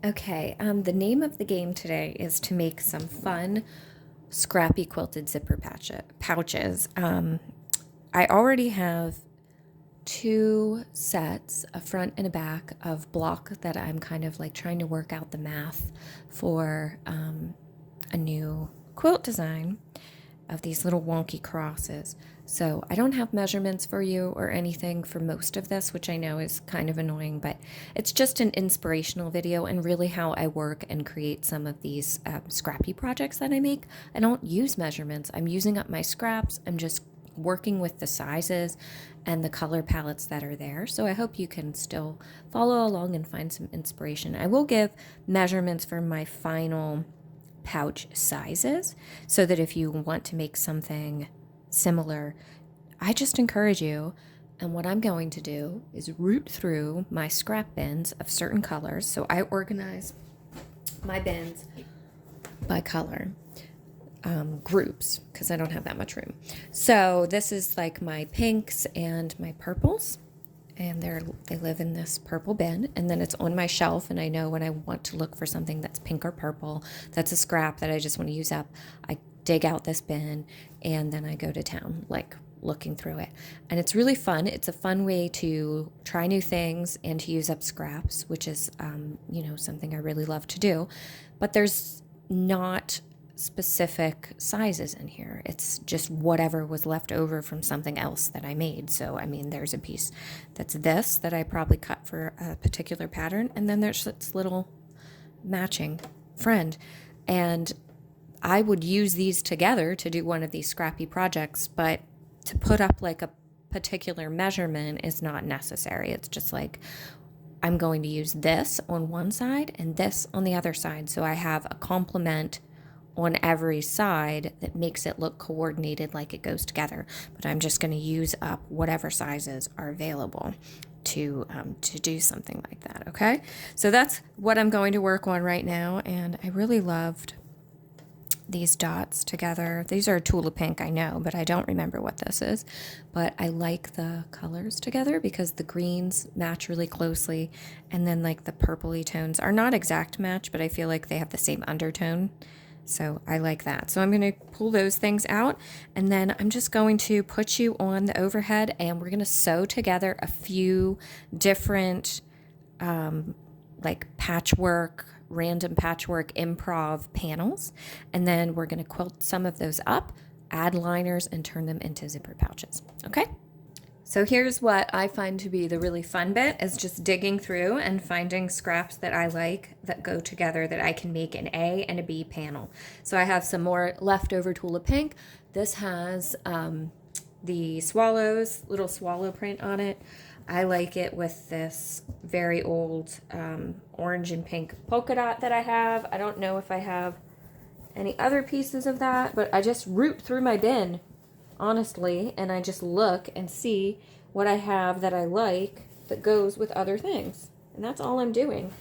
Okay, the name of the game today is to make some fun Scrappy quilted zipper pouches. I already have two sets, a front and a back, of block that I'm kind of like trying to work out the math for a new quilt design of these little wonky crosses. So I don't have measurements for you or anything for most of this, which I know is kind of annoying, but it's just an inspirational video and really how I work and create some of these scrappy projects that I make. I don't use measurements. I'm using up my scraps. I'm just working with the sizes and the color palettes that are there. So I hope you can still follow along and find some inspiration. I will give measurements for my final pouch sizes so that if you want to make something similar, I just encourage you. And what I'm going to do is root through my scrap bins of certain colors. So I organize my bins by color groups because I don't have that much room. So this is like my pinks and my purples, and they live in this purple bin, and then it's on my shelf, and I know when I want to look for something that's pink or purple, that's a scrap that I just want to use up, I dig out this bin and then I go to town, like looking through it. And it's really fun. It's a fun way to try new things and to use up scraps, which is something I really love to do. But there's not specific sizes in here. It's just whatever was left over from something else that I made. So, I mean, there's a piece that's this that I probably cut for a particular pattern, and then there's its little matching friend. And I would use these together to do one of these scrappy projects, but to put up like a particular measurement is not necessary. It's just like, I'm going to use this on one side and this on the other side. So I have a complement on every side that makes it look coordinated, like it goes together. But I'm just going to use up whatever sizes are available to do something like that. Okay, so that's what I'm going to work on right now, and I really loved these dots together. These are Tula Pink, I know, but I don't remember what this is. But I like the colors together because the greens match really closely, and then like the purpley tones are not exact match, but I feel like they have the same undertone. So I like that. So I'm going to pull those things out, and then I'm just going to put you on the overhead, and we're going to sew together a few different like random patchwork improv panels. And then we're going to quilt some of those up, add liners, and turn them into zipper pouches. Okay? So here's what I find to be the really fun bit, is just digging through and finding scraps that I like that go together that I can make an A and a B panel. So I have some more leftover Tula Pink. This has the swallows, little swallow print on it. I like it with this very old orange and pink polka dot that I have. I don't know if I have any other pieces of that, but I just root through my bin, honestly, and I just look and see what I have that I like that goes with other things. And that's all I'm doing.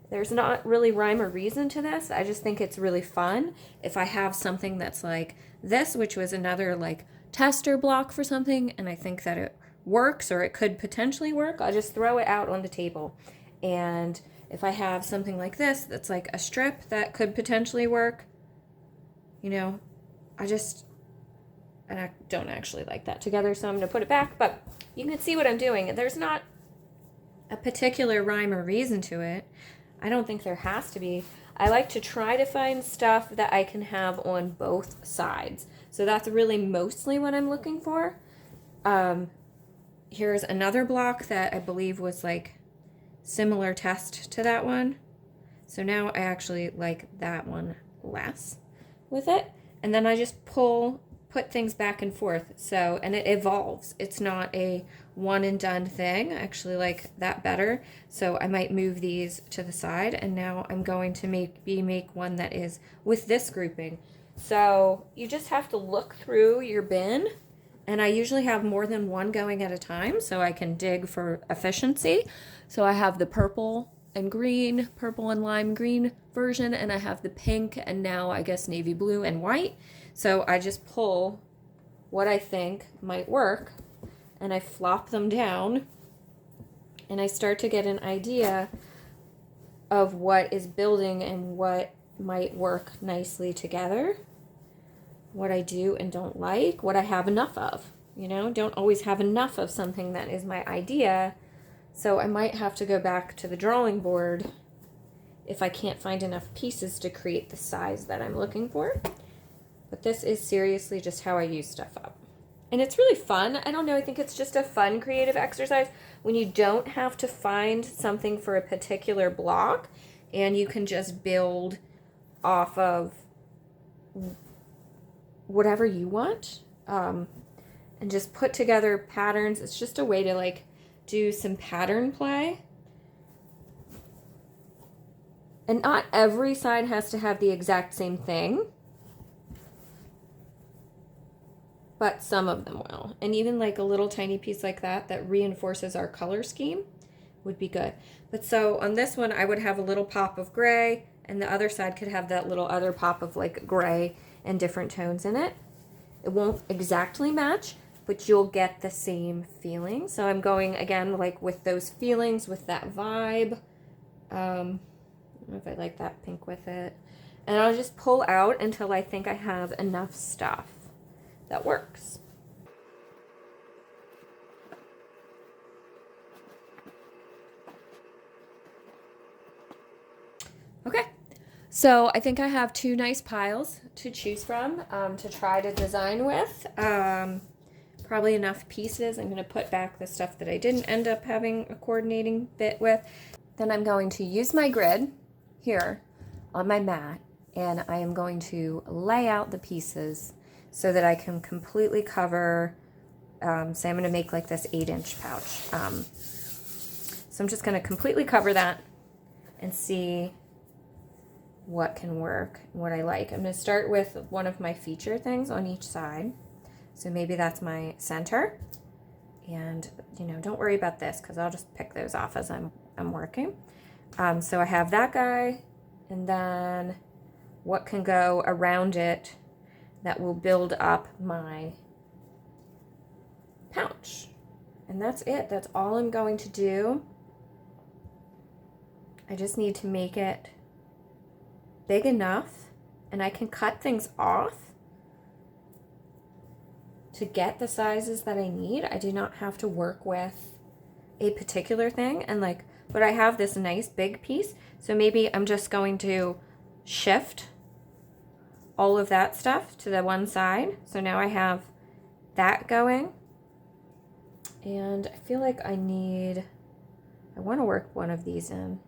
There's not really rhyme or reason to this. I just think it's really fun. If I have something that's like this, which was another like tester block for something, and I think that it works or it could potentially work, I'll just throw it out on the table. And if I have something like this that's like a strip that could potentially work, and I don't actually like that together, so I'm going to put it back, but you can see what I'm doing. There's not a particular rhyme or reason to it. I don't think there has to be. I like to try to find stuff that I can have on both sides. So that's really mostly what I'm looking for. Here's another block that I believe was like similar test to that one. So now I actually like that one less with it. And then I just put things back and forth. So, and it evolves. It's not a one and done thing. I actually like that better. So I might move these to the side, and now I'm going to make one that is with this grouping. So you just have to look through your bin, and I usually have more than one going at a time so I can dig for efficiency. So I have the purple and lime green version, and I have the pink, and now I guess navy blue and white. So I just pull what I think might work, and I flop them down, and I start to get an idea of what is building and what might work nicely together, what I do and don't like, what I have enough of. You know, don't always have enough of something that is my idea. So I might have to go back to the drawing board if I can't find enough pieces to create the size that I'm looking for. But this is seriously just how I use stuff up. And it's really fun. I don't know, I think it's just a fun creative exercise when you don't have to find something for a particular block and you can just build off of whatever you want, and just put together patterns. It's just a way to like do some pattern play. And not every side has to have the exact same thing, but some of them will. And even like a little tiny piece like that that reinforces our color scheme would be good. But so on this one, I would have a little pop of gray, and the other side could have that little other pop of like gray and different tones in it. It won't exactly match, but you'll get the same feeling. So I'm going again like with those feelings, with that vibe. I don't know if I like that pink with it. And I'll just pull out until I think I have enough stuff that works. Okay, so I think I have two nice piles to choose from to try to design with. Probably enough pieces. I'm going to put back the stuff that I didn't end up having a coordinating bit with. Then I'm going to use my grid here on my mat, and I am going to lay out the pieces so that I can completely cover, say I'm going to make like this 8-inch pouch. So I'm just going to completely cover that and see what can work, what I like. I'm going to start with one of my feature things on each side. So maybe that's my center. And, you know, don't worry about this because I'll just pick those off as I'm working. So I have that guy, and then what can go around it that will build up my pouch. And that's it. That's all I'm going to do. I just need to make it big enough, and I can cut things off to get the sizes that I need. I do not have to work with a particular thing, and like, but I have this nice big piece, so maybe I'm just going to shift all of that stuff to the one side. So now I have that going, and I feel like I want to work one of these in.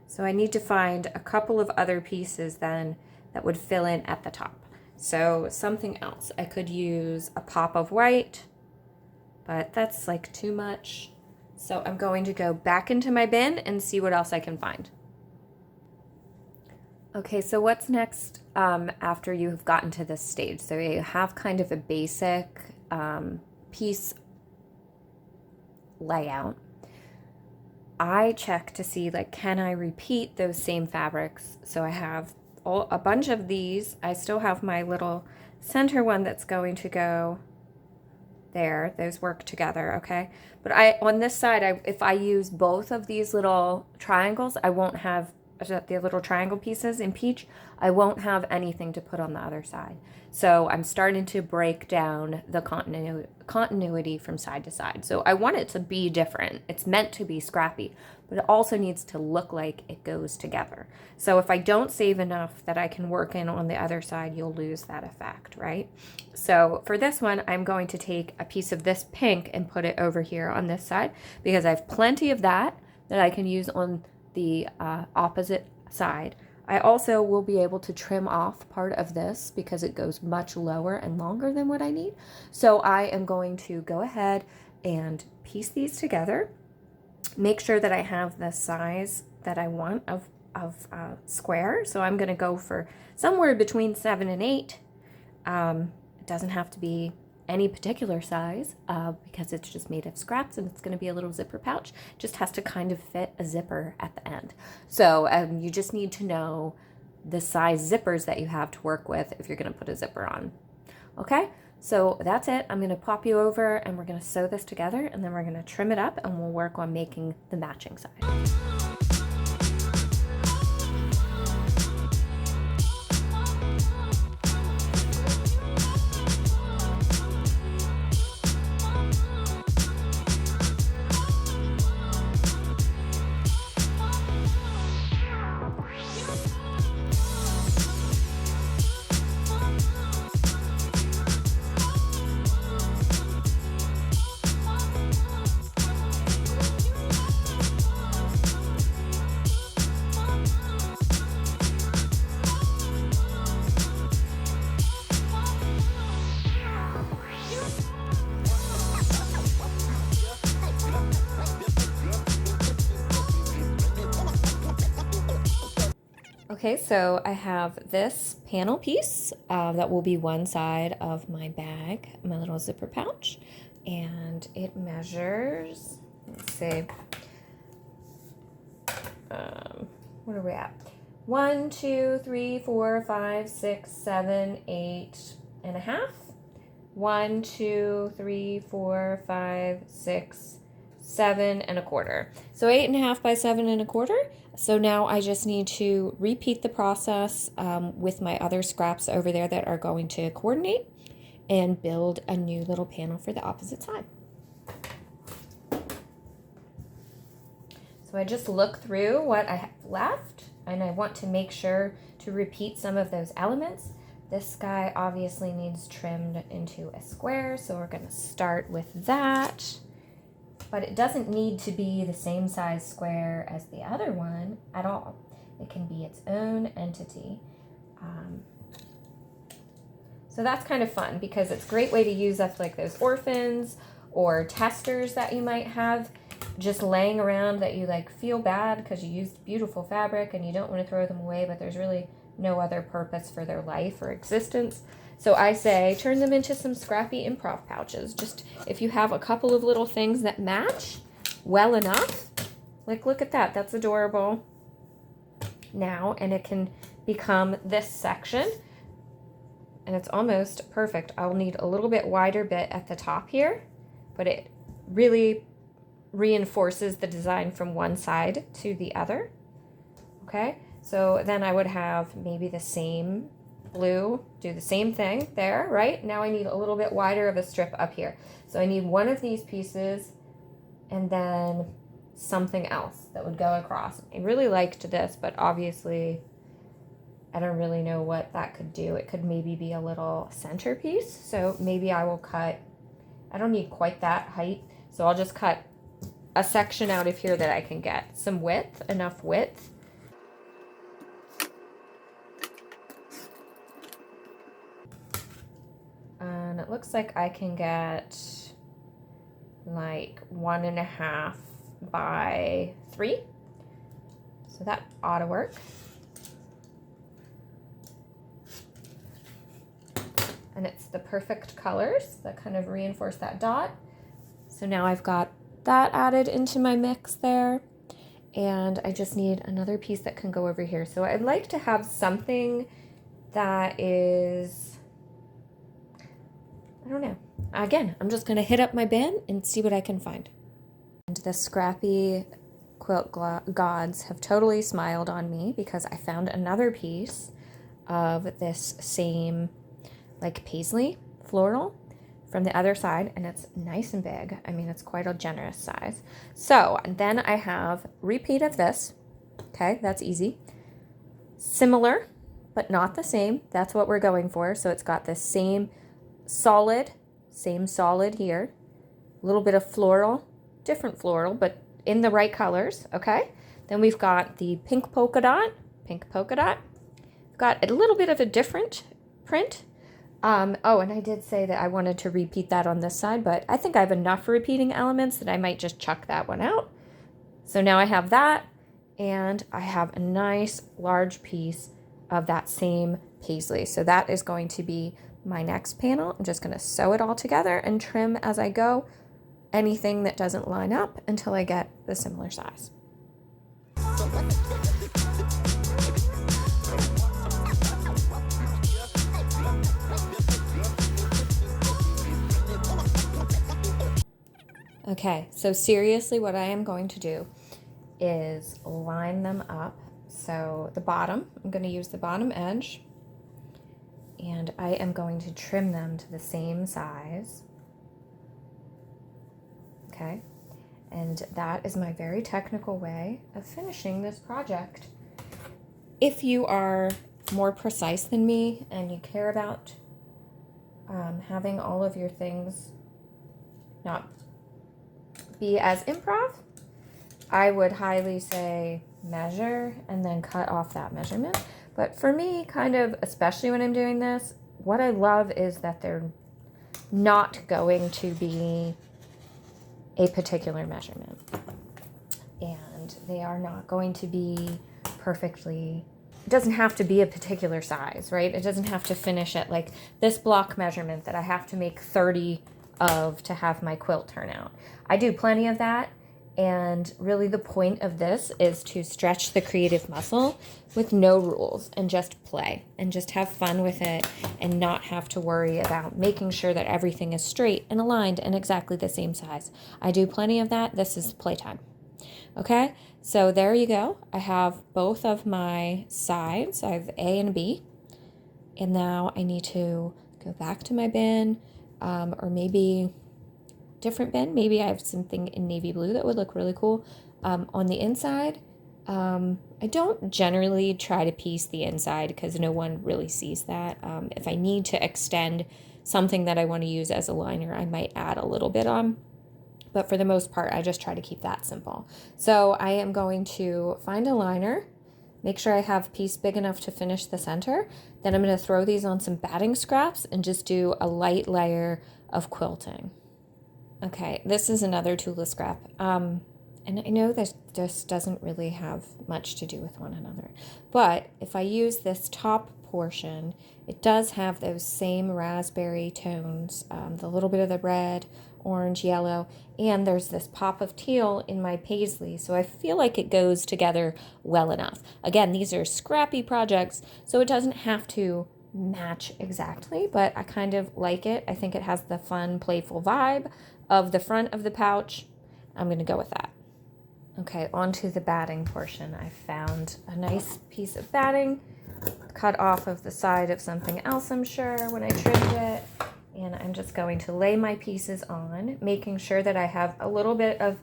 So I need to find a couple of other pieces then that would fill in at the top. So something else. I could use a pop of white, but that's like too much. So I'm going to go back into my bin and see what else I can find. Okay, so what's next after you have gotten to this stage? So you have kind of a basic piece layout. I check to see, like, can I repeat those same fabrics? So I have a bunch of these. I still have my little center one that's going to go there. Those work together, okay? But on this side, if I use both of these little triangles, I won't have the little triangle pieces in peach. I won't have anything to put on the other side. So I'm starting to break down the continuity from side to side. So I want it to be different. It's meant to be scrappy, but it also needs to look like it goes together. So if I don't save enough that I can work in on the other side, you'll lose that effect, right? So for this one, I'm going to take a piece of this pink and put it over here on this side because I have plenty of that I can use on the opposite side. I also will be able to trim off part of this because it goes much lower and longer than what I need. So I am going to go ahead and piece these together, make sure that I have the size that I want of square. So I'm going to go for somewhere between 7 and 8. It doesn't have to be any particular size because it's just made of scraps and it's going to be a little zipper pouch. It just has to kind of fit a zipper at the end. So you just need to know the size zippers that you have to work with if you're going to put a zipper on. Okay, so that's it. I'm going to pop you over and we're going to sew this together, and then we're going to trim it up and we'll work on making the matching side. Okay, so I have this panel piece that will be one side of my bag, my little zipper pouch, and it measures, let's see, what are we at? 1, 2, 3, 4, 5, 6, 7, 8.5. 1, 2, 3, 4, 5, 6, 7.25. So 8.5 by 7.25. So now I just need to repeat the process with my other scraps over there that are going to coordinate and build a new little panel for the opposite side. So I just look through what I have left, and I want to make sure to repeat some of those elements. This guy obviously needs trimmed into a square, so we're going to start with that. But it doesn't need to be the same size square as the other one at all. It can be its own entity. So that's kind of fun because it's a great way to use up like those orphans or testers that you might have just laying around that you like feel bad because you used beautiful fabric and you don't want to throw them away, but there's really no other purpose for their life or existence. So I say turn them into some scrappy improv pouches. Just if you have a couple of little things that match well enough, like look at that, that's adorable now, and it can become this section and it's almost perfect. I'll need a little bit wider bit at the top here, but it really reinforces the design from one side to the other. Okay, so then I would have maybe the same blue, do the same thing there, right? Now I need a little bit wider of a strip up here. So I need one of these pieces and then something else that would go across. I really liked this, but obviously I don't really know what that could do. It could maybe be a little centerpiece. So maybe I will cut, I don't need quite that height. So I'll just cut a section out of here that I can get some width, enough width. And it looks like I can get like 1.5 by 3. So that ought to work. And it's the perfect colors that kind of reinforce that dot. So now I've got that added into my mix there. And I just need another piece that can go over here. So I'd like to have something that is, I don't know. Again, I'm just gonna hit up my bin and see what I can find. And the Scrappy quilt gods have totally smiled on me because I found another piece of this same like paisley floral from the other side, and it's nice and big. I mean, it's quite a generous size. So then I have repeat of this. Okay, that's easy. Similar, but not the same. That's what we're going for. So it's got this same solid here. A little bit of floral, different floral, but in the right colors, okay? Then we've got the pink polka dot. We've got a little bit of a different print. Oh, and I did say that I wanted to repeat that on this side, but I think I have enough repeating elements that I might just chuck that one out. So now I have that, and I have a nice large piece of that same paisley. So that is going to be my next panel. I'm just going to sew it all together and trim as I go anything that doesn't line up until I get the similar size. Okay, so seriously, what I am going to do is line them up. So the bottom, I'm going to use the bottom edge, and I am going to trim them to the same size. Okay, and that is my very technical way of finishing this project. If you are more precise than me and you care about having all of your things not be as improv, I would highly say measure and then cut off that measurement. But for me, kind of, especially when I'm doing this, what I love is that they're not going to be a particular measurement. And they are not going to be perfectly it doesn't have to be a particular size, right? It doesn't have to finish at like this block measurement that I have to make 30 of to have my quilt turn out. I do plenty of that. And really the point of this is to stretch the creative muscle with no rules and just play and just have fun with it and not have to worry about making sure that everything is straight and aligned and exactly the same size. I do plenty of that. This is playtime. Okay, so there you go. I have both of my sides. I have A and B. And now I need to go back to my bin, or maybe different bin. Maybe I have something in navy blue that would look really cool. On the inside, I don't generally try to piece the inside because no one really sees that. If I need to extend something that I want to use as a liner, I might add a little bit on. But for the most part, I just try to keep that simple. So I am going to find a liner, make sure I have a piece big enough to finish the center. Then I'm going to throw these on some batting scraps and just do a light layer of quilting. Okay, this is another Tula scrap. And I know this just doesn't really have much to do with one another. But if I use this top portion, it does have those same raspberry tones, the little bit of the red, orange, yellow, and there's this pop of teal in my paisley. So I feel like it goes together well enough. Again, these are scrappy projects, so it doesn't have to match exactly, but I kind of like it. I think it has the fun, playful vibe of the front of the pouch. I'm going to go with that. Okay, onto the batting portion. I found a nice piece of batting cut off of the side of something else, I'm sure, when I trimmed it. And I'm just going to lay my pieces on, making sure that I have a little bit of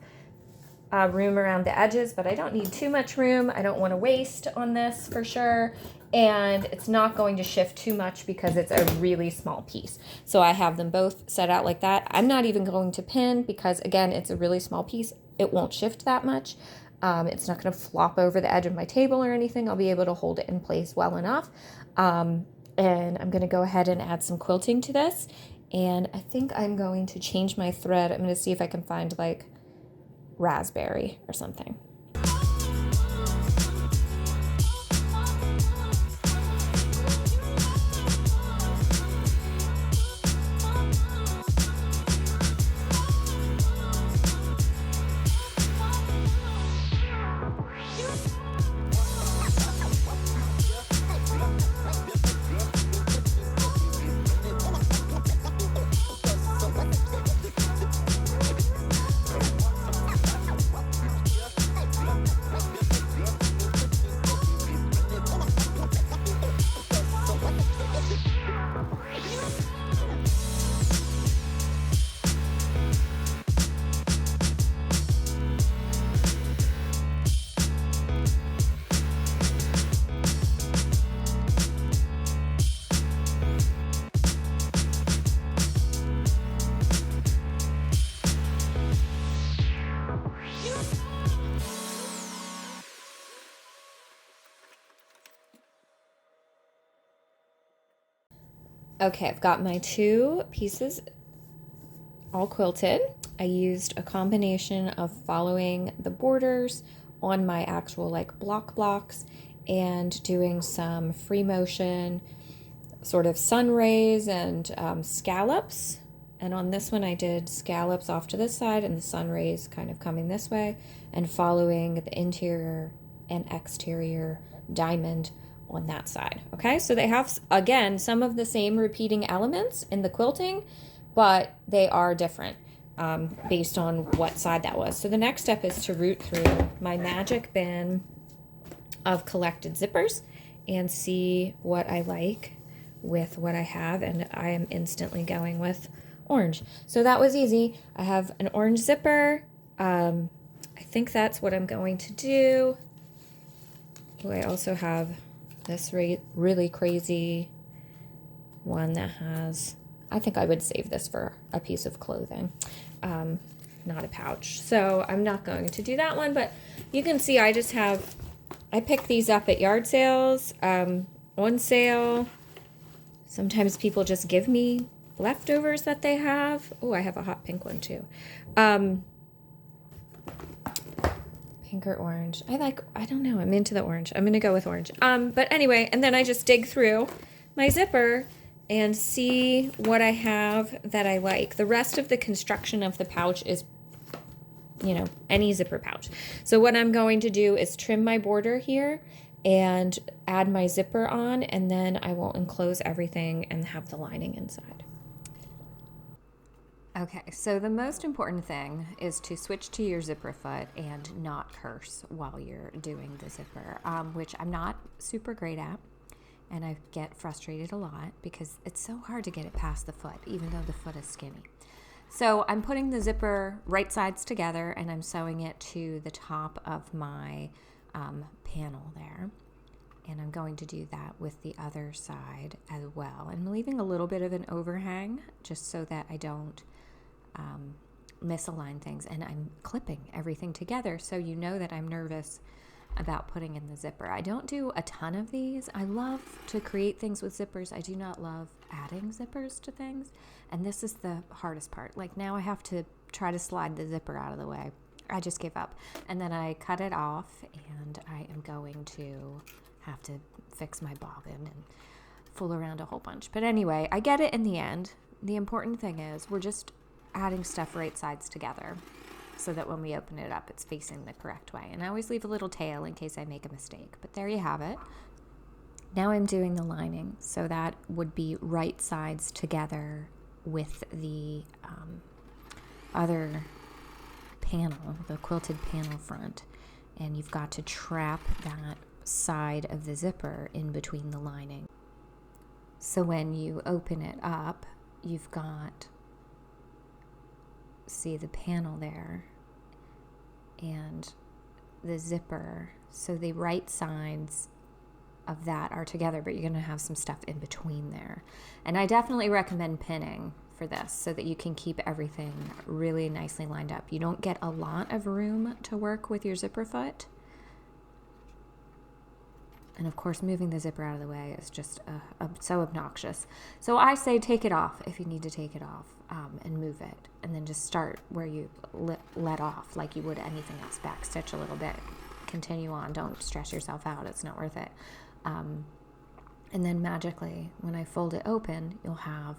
room around the edges, but I don't need too much room. I don't want to waste on this for sure. And it's not going to shift too much because it's a really small piece. So I have them both set out like that. I'm not even going to pin because, again, it's a really small piece. It won't shift that much. It's not going to flop over the edge of my table or anything. I'll be able to hold it in place well enough. And I'm going to go ahead and add some quilting to this. And I think I'm going to change my thread. I'm going to see if I can find like raspberry or something. Okay, I've got my two pieces all quilted. I used a combination of following the borders on my actual like blocks and doing some free motion sort of sun rays and scallops. And on this one I did scallops off to this side and the sun rays kind of coming this way and following the interior and exterior diamond on that side. Okay, so they have, again, some of the same repeating elements in the quilting, but they are different based on what side that was. So the next step is to root through my magic bin of collected zippers and see what I like with what I have, and I am instantly going with orange. So that was easy. I have an orange zipper. I think that's what I'm going to do. Oh, I also have this really crazy one that has, I think I would save this for a piece of clothing, not a pouch. So I'm not going to do that one, but you can see I pick these up at yard sales, on sale. Sometimes people just give me leftovers that they have. Oh, I have a hot pink one too. Pink pink or orange. I don't know. I'm into the orange. I'm going to go with orange. But anyway, and then I just dig through my zipper and see what I have that I like. The rest of the construction of the pouch is, any zipper pouch. So what I'm going to do is trim my border here and add my zipper on, and then I will enclose everything and have the lining inside. Okay, so the most important thing is to switch to your zipper foot and not curse while you're doing the zipper, which I'm not super great at, and I get frustrated a lot because it's so hard to get it past the foot, even though the foot is skinny. So I'm putting the zipper right sides together, and I'm sewing it to the top of my panel there. And I'm going to do that with the other side as well. I'm leaving a little bit of an overhang just so that I don't misalign things, and I'm clipping everything together so you know that I'm nervous about putting in the zipper. I don't do a ton of these. I love to create things with zippers. I do not love adding zippers to things, and this is the hardest part. Like now I have to try to slide the zipper out of the way. I just give up, and then I cut it off, and I am going to have to fix my bobbin and fool around a whole bunch. But anyway, I get it in the end. The important thing is we're just adding stuff right sides together so that when we open it up, it's facing the correct way. And I always leave a little tail in case I make a mistake. But there you have it. Now I'm doing the lining. So that would be right sides together with the other panel, the quilted panel front. And you've got to trap that side of the zipper in between the lining. So when you open it up, you've got, see the panel there and the zipper. So the right sides of that are together, but you're going to have some stuff in between there. And I definitely recommend pinning for this so that you can keep everything really nicely lined up. You don't get a lot of room to work with your zipper foot. And of course, moving the zipper out of the way is just so obnoxious. So I say take it off if you need to take it off, and move it. And then just start where you let off like you would anything else. Backstitch a little bit. Continue on. Don't stress yourself out. It's not worth it. And then magically, when I fold it open, you'll have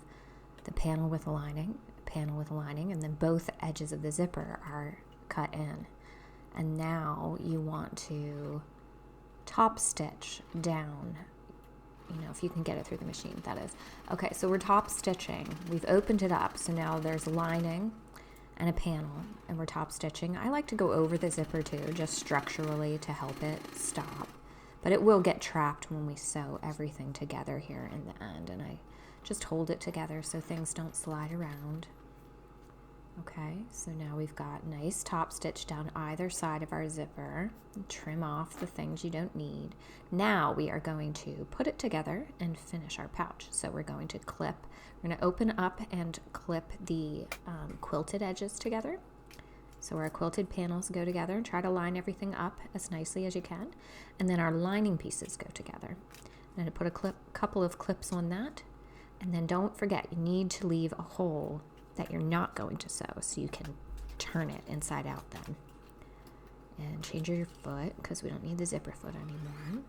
the panel with a lining, and then both edges of the zipper are cut in. And now you want to top stitch down, if you can get it through the machine, that is. Okay, so we're top stitching. We've opened it up, so now there's lining and a panel, and we're top stitching. I like to go over the zipper too, just structurally to help it stop. But it will get trapped when we sew everything together here in the end, and I just hold it together so things don't slide around. Okay, so now we've got nice top stitch down either side of our zipper. Trim off the things you don't need. Now we are going to put it together and finish our pouch. So we're going to clip, we're going to open up and clip the quilted edges together. So our quilted panels go together, and try to line everything up as nicely as you can. And then our lining pieces go together. I'm going to put a couple of clips on that. And then don't forget, you need to leave a hole that you're not going to sew, so you can turn it inside out then. And change your foot, because we don't need the zipper foot anymore.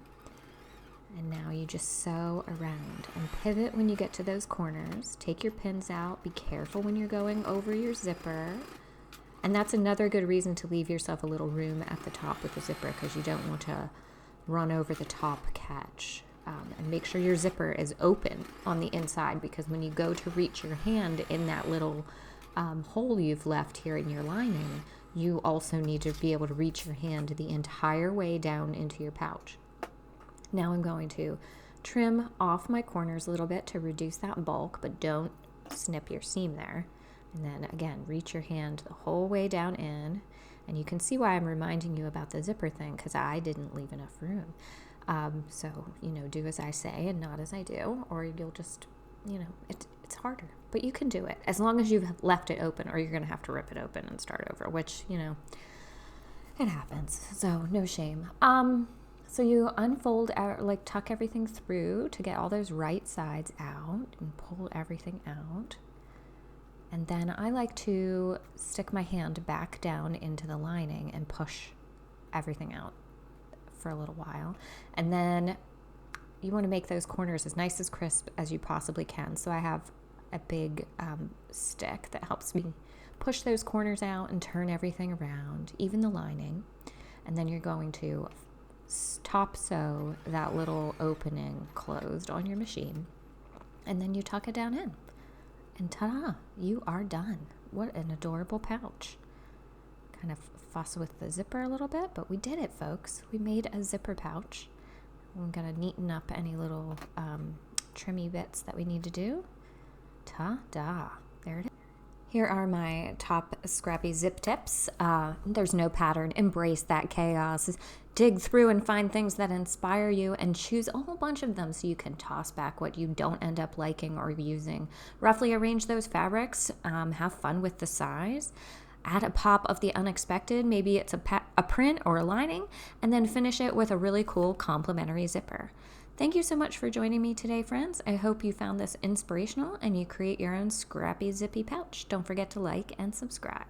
And now you just sew around and pivot when you get to those corners. Take your pins out. Be careful when you're going over your zipper. And that's another good reason to leave yourself a little room at the top with the zipper, because you don't want to run over the top catch. And make sure your zipper is open on the inside, because when you go to reach your hand in that little hole you've left here in your lining, you also need to be able to reach your hand the entire way down into your pouch. Now I'm going to trim off my corners a little bit to reduce that bulk, but don't snip your seam there. And then again, reach your hand the whole way down in. And you can see why I'm reminding you about the zipper thing, because I didn't leave enough room. So, do as I say and not as I do, or you'll just, it's harder. But you can do it as long as you've left it open, or you're going to have to rip it open and start over, which, it happens. So no shame. So you unfold out, tuck everything through to get all those right sides out and pull everything out. And then I like to stick my hand back down into the lining and push everything out for a little while. And then you want to make those corners as nice as crisp as you possibly can. So I have a big stick that helps me push those corners out and turn everything around, even the lining. And then you're going to top sew that little opening closed on your machine. And then you tuck it down in. And ta-da, you are done. What an adorable pouch. Kind of fuss with the zipper a little bit, but we did it, folks. We made a zipper pouch. I'm going to neaten up any little trimmy bits that we need to do. Ta-da. There it is. Here are my top Scrappy zip tips. There's no pattern. Embrace that chaos. Dig through and find things that inspire you and choose a whole bunch of them so you can toss back what you don't end up liking or using. Roughly arrange those fabrics. Have fun with the size. Add a pop of the unexpected. Maybe it's a print or a lining, and then finish it with a really cool complementary zipper. Thank you so much for joining me today, friends. I hope you found this inspirational and you create your own scrappy zippy pouch. Don't forget to like and subscribe.